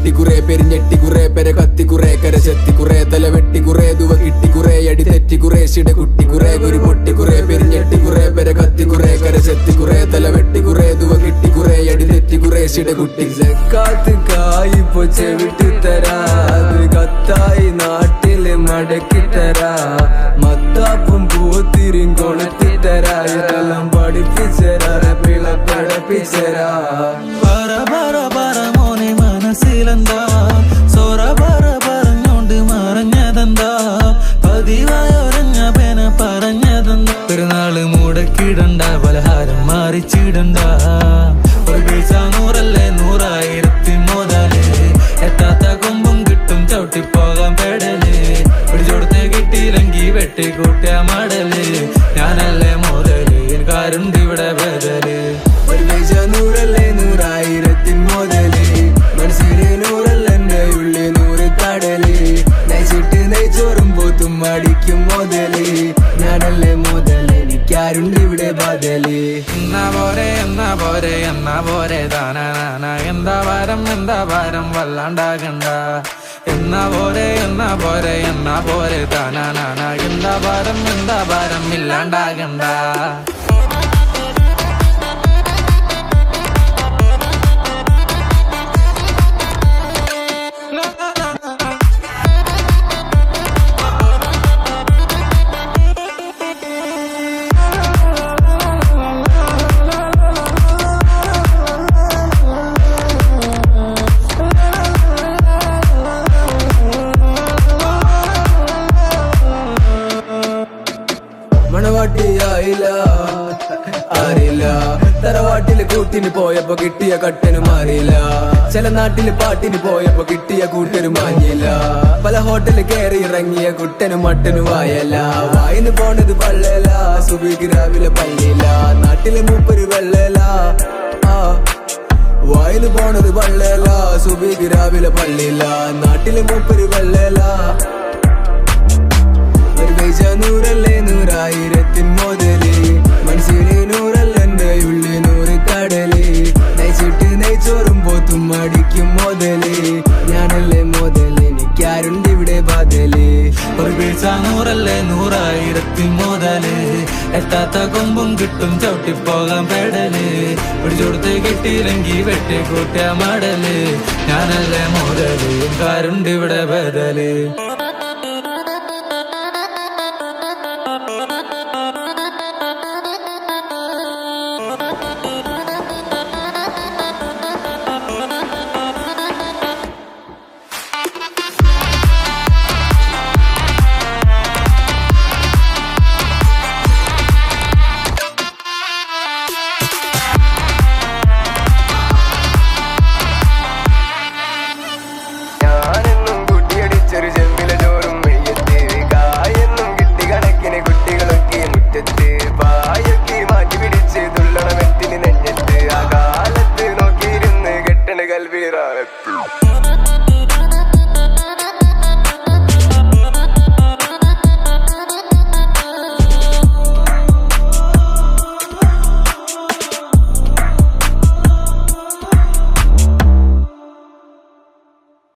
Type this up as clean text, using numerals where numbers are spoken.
പൊട്ടി കുറേ പെരിഞ്ഞെട്ടി കുറേ പെര കത്തി കുറേ കരശെത്തി കുറേ തല വെട്ടി കുറേ ദുവ കിട്ടി കുറേ അടി തെറ്റി കുറേശിടെ കുട്ടി കുറേ കുരു പൊട്ടി കുറേ പെരിഞ്ഞെട്ടി കുറേ പെര കത്തി കുറേ കരശെത്തി കുറേ തല വെട്ടി കുറേ ദുവ കിട്ടി കുറേ അടി തെറ്റി കുറേശിടെ കുട്ടി കാത്ത് കായിപ്പോ ചെവിട്ടി തരാ അത് കത്തായി നാട്ടില് മടക്കി തരാ മത്താപ്പും പൂത്തിരിയും കൊളുത്തി തരാ ഇതെല്ലാം പഠിപ്പിച്ചരാ പിള പഠിപ്പിച്ചരാ മോനെ മനസ്സിലെന്താ സോറ പറഞ്ഞോണ്ട് മറഞ്ഞതെന്താ പതിവായൊരഞ്ഞ പേന പറഞ്ഞതെന്താ പെരുന്നാള് മുടക്കിടണ്ട പലഹാരം മാറിച്ചിടണ്ട ഒരു പൈസ 100 100,000 മുതല് എത്താത്ത കൊമ്പും കിട്ടും ചവിട്ടിപ്പോകാൻ പെടല് പിടിച്ചോടത്തെ കിട്ടിയില്ലെങ്കി വെട്ടിക്കൂട്ടിയ മടല് ഞാനല്ലേ മുതല് എനിക്കാരുണ്ട് ഇവിടെ ബദല് ഒരു പൈസ 100 100,000 മുതല് മനസ്സിന് 100 എന്റെ ഉള്ളിൽ 100 കടല് നയിച്ചിട്ട് നെയ്ച്ചോറും പോത്തും അടിക്കും മുതല് ഞാനല്ലേ മുതല് എനിക്കാരുണ്ട് ഇവിടെ ബദല് എന്നാ പോരെ താനാ എന്താ ഭാരം വല്ലാണ്ടാകണ്ട എന്നാ പോരെ താനാ എന്താ ഭാരം ഇല്ലാണ്ടാകണ്ട മണവാട്ടിയായില്ല അറിയില്ല തറവാട്ടില് കൂട്ടിന് പോയപ്പോ കിട്ടിയ കട്ടനും അറിയില്ല ചില നാട്ടില് പാട്ടിന് പോയപ്പോ കിട്ടിയ കൂട്ടനും മാഞ്ഞില്ല പല ഹോട്ടലിൽ കയറി ഇറങ്ങിയ കുട്ടനും മട്ടനും വായല്ല വായിന്ന് പോണത് പള്ളല സുബിക്ക് രാവിലെ പള്ളിയില്ല നാട്ടിലെ മൂപ്പര് വെള്ളല വായിന്ന് പോണത് പള്ളല സുബിക്ക് രാവിലെ പള്ളിയില്ല നാട്ടിലെ മൂപ്പര് വെള്ളല ഒരു പൈസ 100 100,000 മുതല് മനസ്സിന് 100 എന്റെ ഉള്ളിൽ 100 കടല് നയിച്ചിട്ട് നെയ്ച്ചോറും പോത്തും അടിക്കും മുതല് ഞാനല്ലേ മുതല് എനിക്കാരുണ്ട് ഇവിടെ ബദല് ഒരു പൈസ 100 100,000 മുതല് എത്താത്ത കൊമ്പും കിട്ടും ചവിട്ടിപ്പോകാൻ പെടല് പിടിച്ചോടത്ത് കിട്ടിയില്ലെങ്കി വെട്ടിക്കൂട്ടിയ മടല് ഞാനല്ലേ മുതല് എനിക്കാരുണ്ട് ഇവിടെ ബദല്